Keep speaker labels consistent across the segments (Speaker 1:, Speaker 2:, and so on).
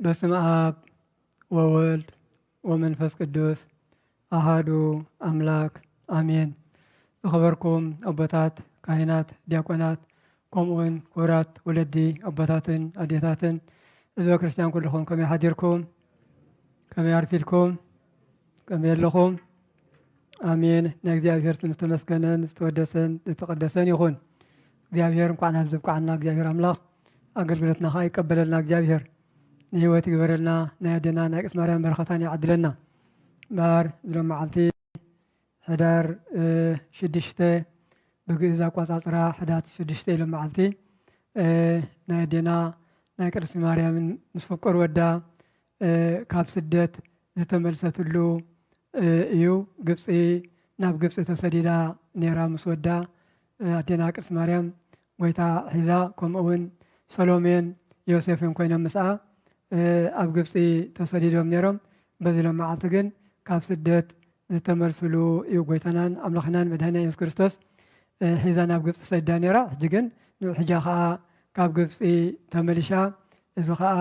Speaker 1: በስመ አብ ወወልድ ወመንፈስ ቅዱስ አሃዱ አምላክ አሜን። ዝኸበርኩም አቦታት፣ ካህናት፣ ዲያቆናት ከምኡውን ክቡራት ወለዲ አቦታትን አዴታትን ህዝበ ክርስቲያን ኩልኩም ከመይ ሓዲርኩም? ከመይ አርፊድኩም? ከመይ ኣለኹም? አሜን። ናይ እግዚአብሔር ስም ዝተመስገነን ዝተወደሰን ዝተቀደሰን ይኹን። እግዚአብሔር እንኳን ኣብዚ ብቃዕና እግዚአብሔር አምላኽ አገልግሎትና ኸ ይቀበለልና እግዚአብሔር ንህይወት ይግበረልና ናይ ኣዴና ናይ ቅድስት ማርያም በረኸታን ይዓድለና እምበር ዝሎም መዓልቲ ሕዳር 6 ብግእዝ ኣቆፃፅራ ሕዳር 6 ኢሎም መዓልቲ ናይ ኣዴና ናይ ቅድስት ማርያምን ምስ ፍቁር ወዳ ካብ ስደት ዝተመልሰትሉ እዩ። ግብፂ ናብ ግብፂ ተሰዲዳ ነራ ምስ ወዳ ኣዴና ቅድስት ማርያም ጎይታ ሒዛ ከምኡውን ሰሎሜን ዮሴፍን ኮይኖም ምስኣ ኣብ ግብፂ ተሰዲዶም ነይሮም። በዚሎም መዓልቲ ግን ካብ ስደት ዝተመልስሉ እዩ። ጎይታናን ኣምላኽናን መድሃኒና ኢየሱስ ክርስቶስ ሒዛ ናብ ግብፂ ሰዲዳ ነራ። ሕጂ ግን ሕጃ ከዓ ካብ ግብፂ ተመሊሻ እዚ ከዓ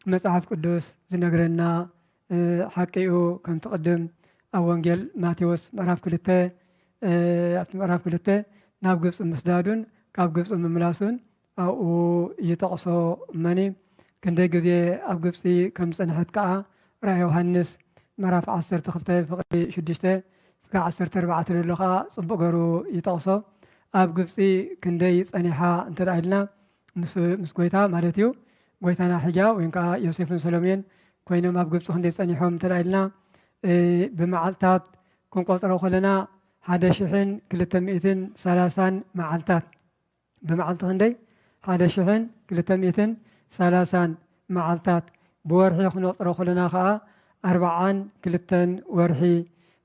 Speaker 1: መፅሓፍ ቅዱስ ዝነግረና ሓቂ እዩ። ከም ትቅድም ኣብ ወንጌል ማቴዎስ ምዕራፍ 2 ኣብቲ ምዕራፍ 2 ናብ ግብፂ ምስዳዱን ካብ ግብፂ ምምላሱን ኣብኡ ይጠቕሶ እመኒ ክንደይ ግዜ ኣብ ግብፂ ከም ዝፀንሐት ከዓ ራእየ ዮሃንስ ምዕራፍ 12 ፍቕዲ 6 እስካብ 14 ዘሎ ከዓ ፅቡቅ ገይሩ ይጠቕሶ። ኣብ ግብፂ ክንደይ ፀኒሓ እንተዳ ኢልና ምስ ጎይታ ማለት እዩ ጎይታና ሕጃ ወይ ከዓ ዮሴፍን ሰሎሜን ኮይኖም ኣብ ግብፂ ክንደይ ፀኒሖም እንተዳ ኢልና ብመዓልትታት ክንቆፅሮ ከለና 1230 መዓልትታት ብመዓልቲ ክንደይ 1230 መዓልትታት ብወርሒ ክንቆፅሮ ከለና ከዓ 42 ወርሒ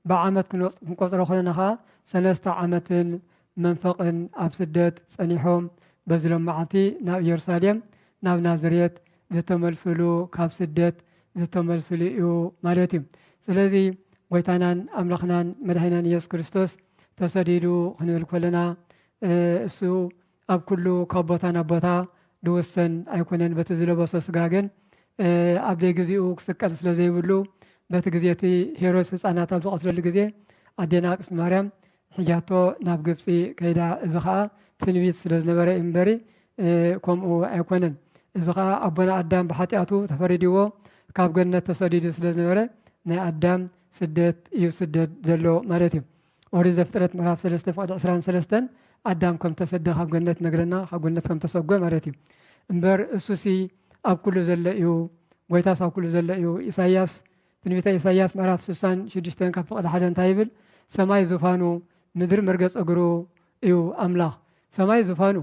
Speaker 1: ብዓመት ክንቆፅሮ ከለና ከዓ 3 ዓመትን መንፈቅን ኣብ ስደት ፀኒሖም በዚሎም መዓልቲ ናብ ኢየሩሳሌም ናብ ናዝሬት ዝተመልስሉ ካብ ስደት ዝተመልስሉ እዩ ማለት እዩ። ስለዚ ጎይታናን ኣምላኽናን መድሃኒናን ኢየሱስ ክርስቶስ ተሰዲዱ ክንብል ከለና እሱ ኣብ ኩሉ ካብ ቦታ ናብ ቦታ ድውሰን ኣይኮነን። በቲ ዝለበሶ ስጋ ግን ኣብ ደይ ግዚኡ ክስቀል ስለ ዘይብሉ በቲ ግዜቲ ሄሮድስ ህፃናት ኣብ ዝቐትለሉ ግዜ ኣዴና ቅድስት ማርያም ሕጃቶ ናብ ግብፂ ከይዳ እዚ ከዓ ትንቢት ስለ ዝነበረ እምበሪ ከምኡ ኣይኮነን። እዚ ከዓ ኣቦና ኣዳም ብሓጢኣቱ ተፈሪድዎ ካብ ገነት ተሰዲዱ ስለ ዝነበረ ናይ ኣዳም ስደት እዩ ስደት ዘሎ ማለት እዩ። ኦሪት ዘፍጥረት ምዕራፍ 3 ፍቅዲ 23 ኣዳም ከም ተሰደ ካብ ገነት ነግረና ካብ ገነት ከም ተሰጎ ማለት እዩ። እምበር እሱሲ ኣብ ኩሉ ዘሎ እዩ። ጎይታስ ኣብ ኩሉ ዘሎ እዩ። ኢሳያስ ትንቢተ ኢሳያስ ምዕራፍ 66 ካብ ፍቅዲ 1 እንታይ ይብል? ሰማይ ዙፋኑ ምድሪ መርገፂ እግሩ እዩ ኣምላኽ። ሰማይ ዙፋኑ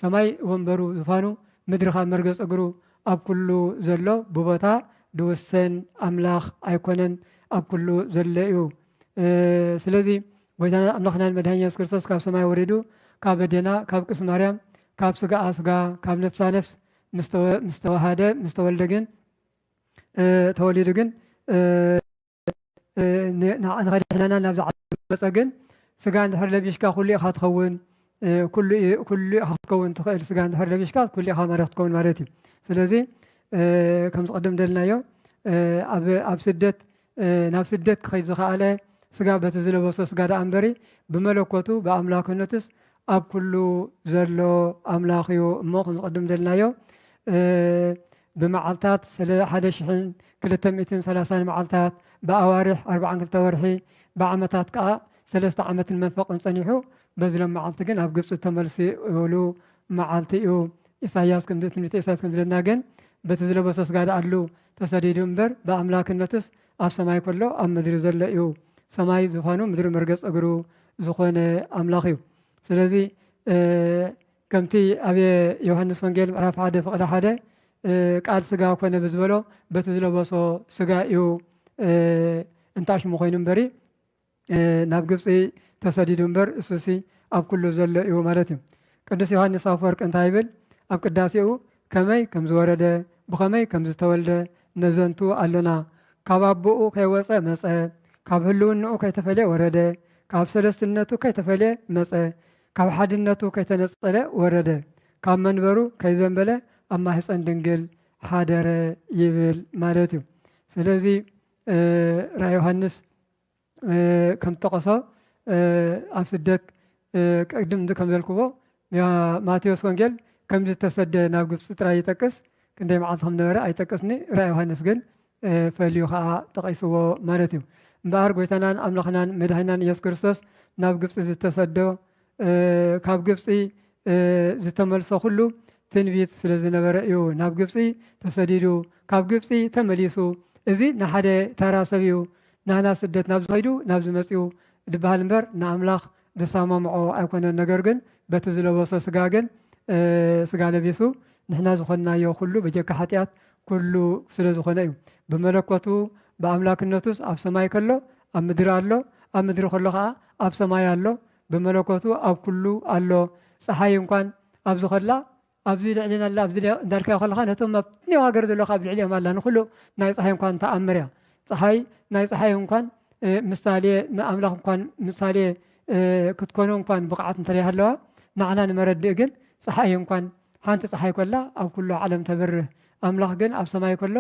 Speaker 1: ሰማይ ወንበሩ ዙፋኑ ምድሪ ካብ መርገፂ እግሩ ኣብ ኩሉ ዘሎ ብቦታ ድውሰን ኣምላኽ ኣይኮነን ኣብ ኩሉ ዘሎ እዩ። ስለዚ ጎይታና ኣምላኽናን መድሃኒና ኢየሱስ ክርስቶስ ካብ ሰማይ ወሪዱ ካብ ኣዴና ካብ ቅድስት ማርያም ካብ ስጋኣ ስጋ ካብ ነፍሳ ነፍስ ምስ ተዋሃደ ምስ ተወልደ ግን ተወሊዱ ግን ንኸድሕነና ናብዚ ዓለም መፀ ግን ስጋ እንድሕር ለቢሽካ ኩሉ ኢኻ ትኸውን ኩሉ ኢኻ ክትከውን ትኽእል ስጋ እንድሕር ለቢሽካ ኩሉ ኢኻ ማለት ክትከውን ማለት እዩ። ስለዚ ከም ዝቀደም ደልናዮ ኣብ ስደት ናብ ስደት ክኸይድ ዝኸኣለ ስጋ በቲ ዝለበሶ ስጋ ዳ እምበሪ ብመለኮቱ ብኣምላክነቱስ ኣብ ኩሉ ዘሎ ኣምላኽ እዩ እሞ ከም ዝቀደም ደልናዮ ብመዓልትታት 1230 መዓልትታት ብኣዋርሕ 42 ወርሒ ብዓመታት ከዓ 3 ዓመትን መንፈቅን ፀኒሑ በዚሎም መዓልቲ ግን ኣብ ግብፂ ተመልሲሉ መዓልቲ እዩ። ኢሳያስ ትንቢተ ኢሳያስ ከም ዝለና ግን በቲ ዝለበሶ ስጋ ዳ ኣሉ ተሰዲዱ እምበር ብኣምላክነቱስ ኣብ ሰማይ ከሎ ኣብ ምድሪ ዘሎ እዩ። ሰማይ ዝፋኑ ምድሪ መርገፂ እግሩ ዝኾነ ኣምላኽ እዩ። ስለዚ ከምቲ ኣብ ዮሃንስ ወንጌል ምዕራፍ 1 ፍቅዲ 1 ቃል ስጋ ኮነ ብዝበሎ በቲ ዝለበሶ ስጋ እዩ እንታይ ሽሙ ኮይኑ እምበሪ ናብ ግብፂ ተሰዲዱ እምበር እሱሲ ኣብ ኩሉ ዘሎ እዩ ማለት እዩ። ቅዱስ ዮሃንስ ኣፈወርቅ እንታይ ይብል? ኣብ ቅዳሴኡ ከመይ ከም ዝወረደ ብኸመይ ከም ዝተወልደ ነዘንቱ ኣሎና። ካብ ኣቦኡ ከይወፀ መፀ፣ ካብ ህልውንኡ ከይተፈልየ ወረደ፣ ካብ ሰለስትነቱ ከይተፈልየ መፀ፣ ካብ ሓድነቱ ከይተነፀለ ወረደ፣ ካብ መንበሩ ከይዘንበለ ኣብ ማህፀን ድንግል ሓደረ ይብል ማለት እዩ ስለዚ ራእይ ዮሃንስ ከም ተጠቐሶ ኣብ ስደት ቅድም ከም ዘልክቦ ማቴዎስ ወንጌል ከም ዝተሰደ ናብ ግብፂ ጥራይ ይጠቅስ ክንደይ መዓልቲ ከም ነበረ ኣይጠቅስኒ ራእይ ዮሃንስ ግን ፈልዩ ከዓ ጠቒስዎ ማለት እዩ እምበኣር ጎይታናን ኣምላኽናን መድሃኒናን ኢየሱስ ክርስቶስ ናብ ግብፂ ዝተሰዶ ካብ ግብፂ ዝተመልሶ ኩሉ ትንቢት ስለ ዝነበረ እዩ ናብ ግብፂ ተሰዲዱ ካብ ግብፂ ተመሊሱ እዚ ንሓደ ተራ ሰብ እዩ ናህና ስደት ናብ ዝኸይዱ ናብ ዝመፅኡ ድበሃል እምበር ንኣምላኽ ዝሰማምዖ ኣይኮነን ነገር ግን በቲ ዝለበሶ ስጋ ግን ስጋ ለቢሱ ንሕና ዝኾንናዮ ኩሉ በጀካ ሓጢኣት ኩሉ ስለ ዝኾነ እዩ ብመለኮቱ ብኣምላክነቱስ ኣብ ሰማይ ከሎ ኣብ ምድሪ ኣሎ ኣብ ምድሪ ከሎ ከዓ ኣብ ሰማይ ኣሎ ብመለኮቱ ኣብ ኩሉ ኣሎ ፀሓይ እንኳን ኣብ ዝኸላ ኣብዚ ልዕሊና ኣላ ኣብዚ እንዳልካዮ ከለካ ነቶም ኣብ ትኒው ሃገር ዘለካ ኣብ ልዕሊኦም ኣላ ንኩሉ ናይ ፀሓይ እንኳን ተኣምር እያ ፀሓይ ናይ ፀሓይ እንኳን ምሳሌ ንኣምላኽ እንኳን ምሳሌ ክትኮኑ እንኳን ብቕዓት እንተለይሃለዋ ንዓና ንመረድእ ግን ፀሓይ እንኳን ሓንቲ ፀሓይ ኮላ ኣብ ኩሉ ዓለም ተበርህ ኣምላኽ ግን ኣብ ሰማይ ከሎ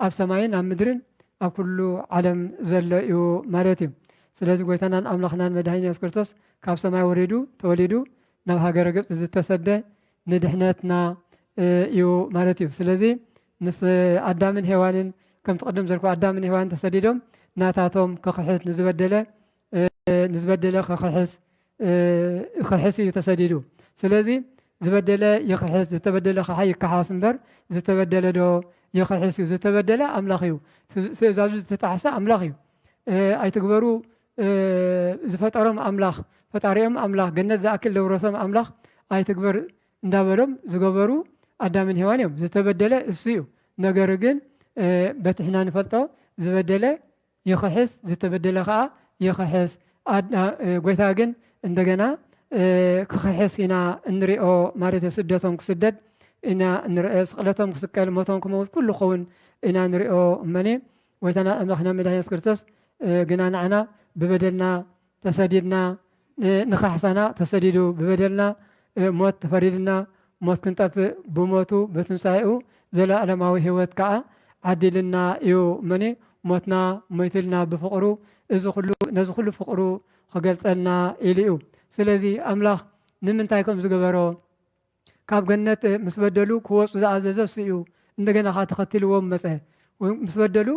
Speaker 1: ኣብ ሰማይን ኣብ ምድርን ኣብ ኩሉ ዓለም ዘሎ እዩ ማለት እዩ ስለዚ ጎይታናን ኣምላኽናን መድሃኒና ኢየሱስ ክርስቶስ ካብ ሰማይ ወሪዱ ተወሊዱ ናብ ሃገረ ግብፂ ዝተሰደ ንድሕነትና እዩ ማለት እዩ ስለዚ ንስ ኣዳምን ሄዋንን ከም ትቅድም ዘልኩ ኣዳምን ሄዋንን ተሰዲዶም ናታቶም ክኽሕስ ንዝበደለ ክሕስ እዩ ተሰዲዱ ስለዚ ዝበደለ ይኽሕስ ዝተበደለ ከዓ ይከሓስ እምበር ዝተበደለ ዶ ይኽሕስ እዩ ዝተበደለ ኣምላኽ እዩ ትእዛዙ ዝተጣሕሰ ኣምላኽ እዩ ኣይትግበሩ ዝፈጠሮም ኣምላኽ ፈጣሪኦም ኣምላኽ ገነት ዝኣክል ደብሮሶም ኣምላኽ ኣይትግበር እንዳበሎም ዝገበሩ ኣዳምን ሄዋን እዮም ዝተበደለ እሱ እዩ ነገር ግን በትሕና ንፈልጦ ዝበደለ ይኽሕስ ዝተበደለ ከዓ ይኽሕስ ጎይታ ግን እንደገና ክኽሕስ ኢና እንሪኦ ማለት ስደቶም ክስደድ ኢና እንሪኦ ስቕለቶም ክስቀል ሞቶም ክመውት ኩሉ ክኸውን ኢና ንሪኦ እመኔ ጎይታና ኣምላኽና መድሃኒና ኢየሱስ ክርስቶስ ግና ንዓና ብበደልና ተሰዲድና ንኻሕሳና ተሰዲዱ ብበደልና ሞት ተፈሪድና ሞት ክንጠፍእ ብሞቱ በትንሳኤኡ ዘለኣለማዊ ሂወት ከዓ ዓዲልና እዩ እመኔ ሞትና ሞይትልና ብፍቕሩ ነዚ ኩሉ ፍቕሩ ክገልፀልና ኢሉ እዩ ስለዚ ኣምላኽ ንምንታይ ከም ዝገበሮ ካብ ገነት ምስ በደሉ ክወፁ ዝኣዘዘ እሱ እዩ እንደገና ከዓ ተኸቲልዎም መፀ ምስ በደሉ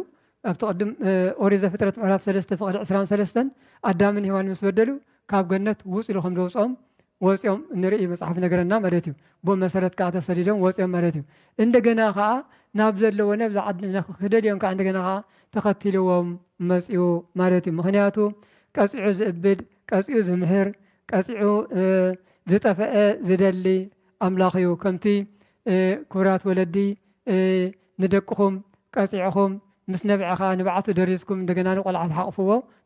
Speaker 1: ኣብቲ ቅድም ኦሪት ዘፍጥረት ምዕራፍ 3 ፍቕዲ 23 ኣዳምን ሄዋን ምስ በደሉ ካብ ገነት ውፅ ኢሉ ከም ዘውፅኦም ወፂኦም ንርኢ መፅሓፍ ነገረና ማለት እዩ ቦ መሰረት ከዓ ተሰዲዶም ወፂኦም ማለት እዩ እንደገና ከዓ ናብ ዘለዎ ነብዚ ዓዲ ክደልዮም ከዓ እንደገና ከዓ ተኸቲልዎም መፅኡ ማለት እዩ ምክንያቱ ቀፂዑ ዝእብድ ቀፂዑ ዝምህር ቀፂዑ ዝጠፍአ ዝደሊ ኣምላኽ እዩ ከምቲ ክቡራት ወለዲ ንደቅኹም ቀፂዕኹም ምስ ነብዐ ከዓ ንባዓቱ ደሪስኩም እንደገና ንቆልዓ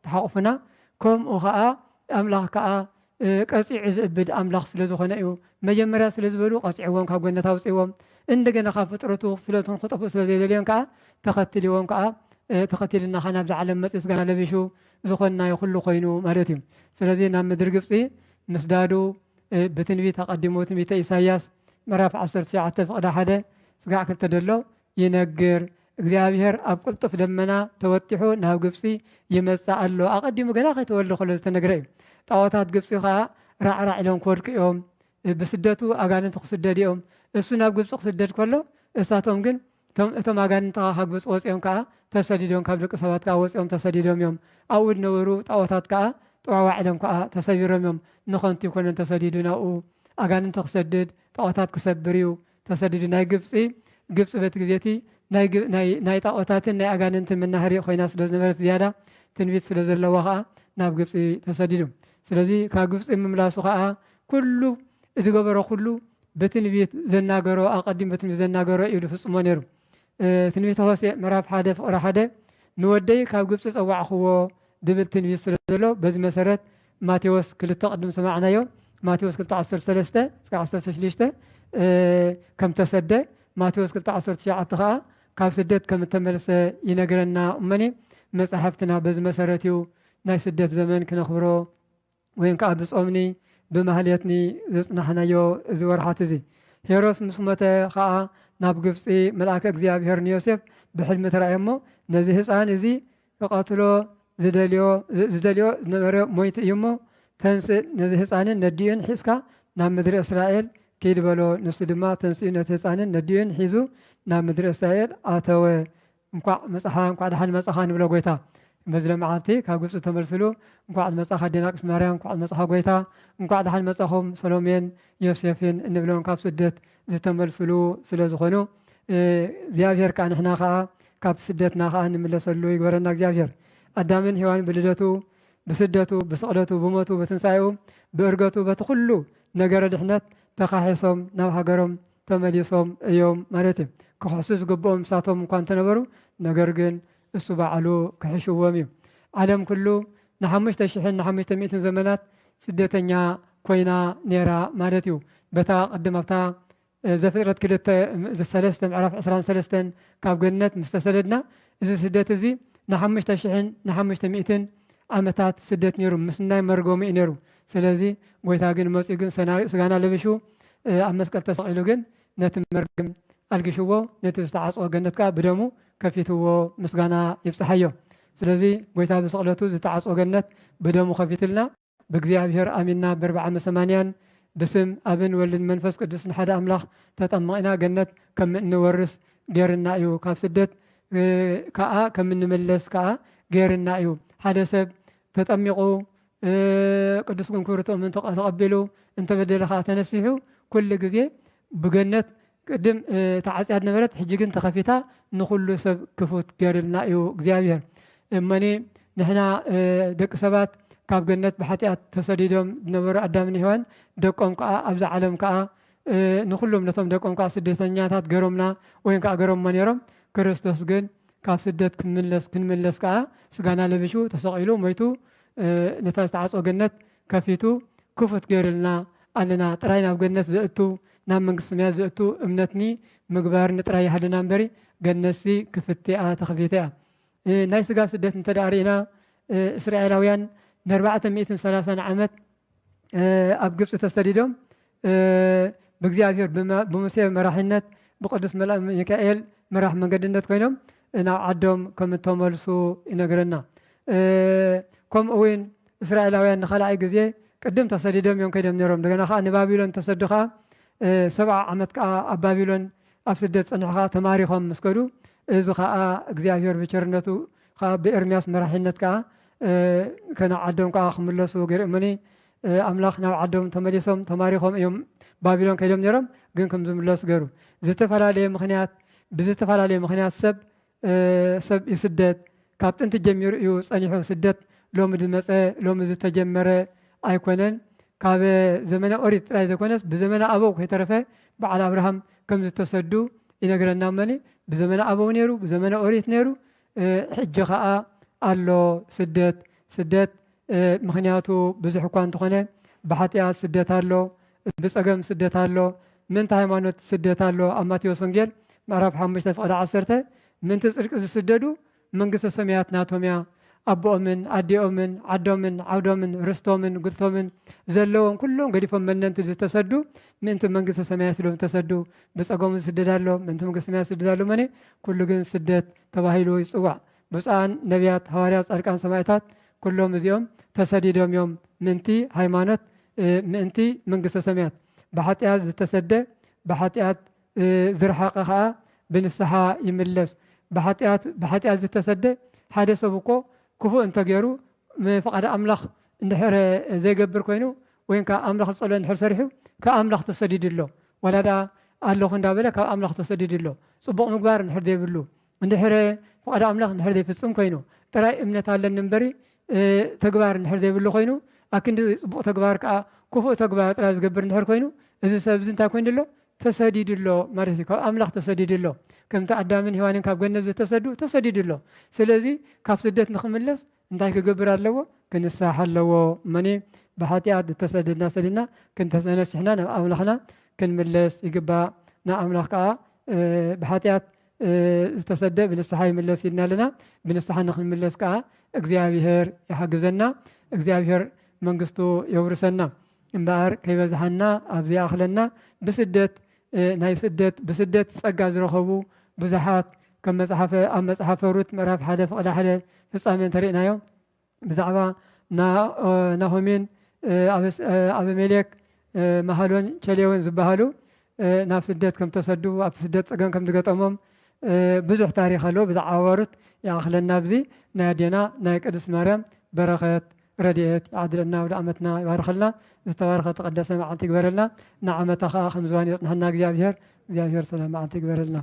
Speaker 1: ተሓቁፉና ከምኡ ከዓ ኣምላኽ ከዓ ቀፂዑ ዝእብድ ኣምላኽ ስለ ዝኾነ እዩ መጀመርያ ስለ ዝበሉ ቀፂዕዎም ካብ ገነት ኣውፅዎም እንደገና ካብ ፍጥረቱ ስለቱን ክጠፍኡ ስለ ዘይደልዮም ከዓ ተኸትልዎም ከዓ ተኸቲልና ከዓ ናብዚ ዓለም መፅኡ ስጋና ለቢሹ ዝኾንናዮ ኩሉ ኮይኑ ማለት እዩ ስለዚ ናብ ምድሪ ግብፂ ምስ ዳዱ ብትንቢት ኣቐዲሙ ትንቢተ ኢሳያስ ምዕራፍ 19 ፍቕዲ 1 ስጋዕ 2 ደሎ ይነግር እግዚኣብሔር ኣብ ቅልጡፍ ደመና ተወጢሑ ናብ ግብፂ ይመፅእ ኣሎ ኣቐዲሙ ገና ከይተወልደ ከሎ ዝተነግረ እዩ ጣዖታት ግብፂ ከዓ ራዕራዕ ኢሎም ክወድቂ እዮም ብስደቱ ኣጋንንቲ ክስደድ እዮም እሱ ናብ ግብፂ ክስደድ ከሎ እሳቶም ግን እቶም ኣጋንንቲ ካብ ግብፂ ወፂኦም ከዓ ተሰዲዶም ካብ ደቂ ሰባት ከዓ ወፂኦም ተሰዲዶም እዮም ኣብኡ ዝነበሩ ጣዖታት ከዓ ጥዋዋዕ ኢሎም ከዓ ተሰቢሮም እዮም ንኸንቲ ይኮነን ተሰዲዱ ናብኡ ኣጋንንቲ ክሰድድ ጣዖታት ክሰብር እዩ ተሰዲዱ ናይ ግብፂ በቲ ግዜቲ ናይ ጣዖታትን ናይ ኣጋንንትን መናሃሪ ኮይና ስለ ዝነበረት ዝያዳ ትንቢት ስለ ዘለዋ ከዓ ናብ ግብፂ ተሰዲዱ ስለዚ ካብ ግብፂ ምምላሱ ከዓ ኩሉ ዝገበሮ ኩሉ በትንቢት ዘናገሮ ኣቐዲም በትንቢት ዘናገሮ እዩ ዝፍፅሞ ነይሩ ትንቢተ ሆሴዕ ምዕራፍ 1 ፍቕዲ 1 ንወደይ ካብ ግብፂ ፀዋዕኽዎ ድብል ትንቢት ስለ ዘሎ በዚ መሰረት ማቴዎስ 2 ቅድም ሰማዕናዮ ማቴዎስ 2:13 እስከ 16 ከም ተሰደ ማቴዎስ 2:19 ከዓ ካብ ስደት ከም ተመለሰ ይነግረና እመኔ መፅሓፍትና በዚ መሰረት እዩ ናይ ስደት ዘመን ክነኽብሮ ወይም ከዓ ብፆምኒ ብማህሌትኒ ዘፅናሕናዮ እዚ ወርሓት እዚ ሄሮስ ምስ ሞተ ከዓ ናብ ግብፂ መልአከ እግዚአብሔር ንዮሴፍ ብሕልሚ ተራእየሞ ነዚ ህፃን እዚ ክቐትሎ ዝደልዮ ዝነበረ ሞይቲ እዩ እሞ ተንስእ ነዚ ህፃንን ነዲኡን ሒዝካ ናብ ምድሪ እስራኤል ከይድ በሎ። ንሱ ድማ ተንስኡ ነቲ ህፃንን ነዲኡን ሒዙ ናብ ምድሪ እስራኤል ኣተወ። እንኳዕ ደሓን መፅኻ ንብሎ ጎይታ በዚ መዓልቲ ካብ ግብፂ ተመልስሉ እንኳዕ መፅኻ ኣዴናቅድስቲ ማርያም፣ እንኳዕ መፅኻ ጎይታ፣ እንኳዕ ደሓን መፅኹም ሰሎሜን ዮሴፍን እንብሎም ካብ ስደት ዝተመልስሉ ስለ ዝኾኑ እግዚኣብሔር ከዓ ንሕና ከዓ ካብ ስደትና ከዓ ንምለሰሉ ይግበረና እግዚአብሔር። ኣዳምን ሔዋን ብልደቱ ብስደቱ ብስቕለቱ ብሞቱ ብትንሳኤኡ ብእርገቱ በቲ ኩሉ ነገረ ድሕነት ተኻሒሶም ናብ ሃገሮም ተመሊሶም እዮም ማለት እዩ። ክሕሱ ዝግብኦም ንሳቶም እኳ እንተነበሩ ነገር ግን እሱ ባዕሉ ክሕሽዎም እዩ። ዓለም ኩሉ ን5,500 ዘመናት ስደተኛ ኮይና ነራ ማለት እዩ። በታ ቅድም ኣብታ ዘፍጥረት 2 ምዕራፍ 23 ካብ ገነት ምስ ተሰደድና እዚ ስደት እዚ ን5,500 ዓመታት ስደት ነይሩ። ምስናይ መርጎሚ እዩ ነይሩ። ስለዚ ጎይታ ግን መፅኡ ግን ስጋና ለብሹ ኣብ መስቀል ተሰቂሉ ግን ነቲ መርገም ኣልግሽዎ ነቲ ዝተዓፅኦ ገነት ከዓ ብደሙ ከፊትዎ ምስጋና ይብፅሓዮ። ስለዚ ጎይታ ብስቕለቱ ዝተዓፅኦ ገነት ብደሙ ከፊትልና ብእግዚአብሔር ኣሚንና ብ480 ብስም ኣብን ወልድን መንፈስ ቅዱስን ሓደ ኣምላኽ ተጠመቂና ገነት ከም እንወርስ ገይርና እዩ። ካብ ስደት ከዓ ከም እንመለስ ከዓ ገይርና እዩ። ሓደ ሰብ ተጠሚቑ ቅዱስ ክንክርቶም ተቐቢሉ እንተበደለ ከዓ ተነሲሑ ኩሉ ግዜ ብገነት ቅድም ተዓፅያ ነበረት ሕጂ ግን ተኸፊታ ንኩሉ ሰብ ክፉት ገይርልና እዩ እግዚአብሔር። እመኒ ንሕና ደቂ ሰባት ካብ ገነት ብሓጢኣት ተሰዲዶም ዝነበሩ ኣዳምን ሔዋን ደቆም ከዓ ኣብዚ ዓለም ከዓ ንኩሎም ነቶም ደቆም ከዓ ስደተኛታት ገይሮምና ወይ ከዓ ገይሮምሞ ነይሮም። ክርስቶስ ግን ካብ ስደት ክንምለስ ከዓ ስጋና ለብሹ ተሰቂሉ ሞይቱ ነታ ዝተዓፅኦ ገነት ከፊቱ ክፉት ገይርልና ኣለና። ጥራይ ናብ ገነት ዘእቱ ናብ መንግስቲ ሰማያት ዘእቱ እምነትኒ ምግባርኒ ጥራይ ሃለና እምበሪ ገነትሲ ክፍት እያ ተኸፊተ እያ። ናይ ስጋ ስደት እንተደኣ ሪእና እስራኤላውያን ን430 ዓመት ኣብ ግብፂ ተሰዲዶም ብእግዚአብሔር ብሙሴ መራሒነት ብቅዱስ ሚካኤል መራሒ መንገድነት ኮይኖም ናብ ዓዶም ከም ተመልሱ ይነግረና። ከምኡ እውን እስራኤላውያን ንኻልኣይ ግዜ ቅድም ተሰዲዶም እዮም ከይዶም ነይሮም። እንደገና ከዓ ንባቢሎን ተሰዱ ከዓ 70 ዓመት ከዓ ኣብ ባቢሎን ኣብ ስደት ፀንሑ ከዓ ተማሪኾም ምስ ከዱ እዚ ከዓ እግዚአብሔር ብቸርነቱ ከዓ ብኤርምያስ መራሒነት ከዓ ከና ዓዶም ከዓ ክምለሱ ገይሮምኒ ኣምላኽ ናብ ዓዶም ተመሊሶም ተማሪኾም እዮም ባቢሎን ከይዶም ነይሮም። ግን ከም ዝምለሱ ገይሩ ብዝተፈላለየ ምክንያት ሰብ ይስደት። ካብ ጥንቲ ጀሚሩ እዩ ፀኒሑ ስደት ሎሚ ዝመፀ ሎሚ ዝተጀመረ ኣይኮነን። ካብ ዘመነ ኦሪት ጥራይ ዘይኮነስ ብዘመነ ኣበው ከይተረፈ በዓል ኣብርሃም ከም ዝተሰዱ ይነግረና መኒ ብዘመነ ኣበው ነይሩ ብዘመነ ኦሪት ነይሩ። ሕጂ ከዓ ኣሎ ስደት ምክንያቱ ብዙሕ እኳ እንተኾነ ብሓጢኣት ስደት ኣሎ፣ ብፀገም ስደት ኣሎ፣ ምንቲ ሃይማኖት ስደት ኣሎ። ኣብ ማቴዎስ ወንጌል ምዕራፍ 5:10 ምንቲ ፅድቂ ዝስደዱ መንግስተ ሰማያት ናቶም እያ። ኣቦኦምን ኣዴኦምን ዓዶምን ዓውዶምን ርስቶምን ጉልቶምን ዘለዎም ኩሎም ገዲፎም መነንቲ ዝተሰዱ ምእንቲ መንግስተ ሰማያት ኢሎም ተሰዱ። ብፀገሙ ዝስደድ ኣሎ፣ ምእንቲ መንግስተ ሰማያት ዝስደድ ኣሎ። መኒ ኩሉ ግን ስደት ተባሂሉ ይፅዋዕ። ብፁዓን ነቢያት፣ ሃዋርያት፣ ፃድቃን፣ ሰማዕታት ኩሎም እዚኦም ተሰዲዶም እዮም ምእንቲ ሃይማኖት ምእንቲ መንግስተ ሰማያት። ብሓጢኣት ዝተሰደ ብሓጢኣት ዝረሓቐ ከዓ ብንስሓ ይምለስ። ብሓጢኣት ዝተሰደ ሓደ ሰብ እኮ ክፉእ እንተገይሩ ፍቃድ ኣምላኽ እንድሕር ዘይገብር ኮይኑ ወይ ከዓ ኣምላኽ ዝፀልኦ እንድሕር ሰሪሑ ካብ ኣምላኽ ተሰዲድ ኣሎ። ወላ ደኣ ኣለኹ እንዳበለ ካብ ኣምላኽ ተሰዲድ ኣሎ። ፅቡቕ ምግባር እንድሕር ዘይብሉ እንድሕር ፍቃድ ኣምላኽ እንድሕር ዘይፍፅም ኮይኑ ጥራይ እምነት ኣለኒ እምበሪ ተግባር እንድሕር ዘይብሉ ኮይኑ ኣክንዲ ፅቡቕ ተግባር ከዓ ክፉእ ተግባር ጥራይ ዝገብር እንድሕር ኮይኑ እዚ ሰብ እዚ እንታይ ኮይኑ ኣሎ ተሰዲድ ኣሎ ማለት እዩ። ካብ ኣምላኽ ተሰዲድ ኣሎ። ከምቲ ኣዳምን ሔዋንን ካብ ገነት ዝተሰዱ ተሰዲድ ኣሎ። ስለዚ ካብ ስደት ንክምለስ እንታይ ክገብር ኣለዎ? ክንስሓ ኣለዎ። መኒ ብሓጢኣት ዝተሰደድና ሰዲድና ክንተነስሕና ናብ ኣምላኽና ክንምለስ ይግባእ። ናብ ኣምላኽ ከዓ ብሓጢኣት ዝተሰደ ብንስሓ ይምለስ ኢልና ኣለና። ብንስሓ ንክንምለስ ከዓ እግዚአብሔር ይሓግዘና፣ እግዚአብሔር መንግስቱ የውርሰና እምበኣር ከይበዝሓና ኣብዘይኣኽለና ብስደት ناي سدت بسدت سجاز رخبو بزحات كم مصحف روت مراب حدا فقد حدا فصامن ترينا يوم بزعبا ناهومين أبي ملك مهالون شليون زبهالو ناف سدت كم تصدوا أب سدت أجان كم دقت أمم بزح تاريخ له بزع عوارت يا أخل النابزي نادينا نايك أدس مريم بركات رديت عدلنا ودعمتنا بارك الله تبارك تقدس مع أنت قبر لنا نعمتك أخ مزواني نحن جابير سلام مع أنت قبر لنا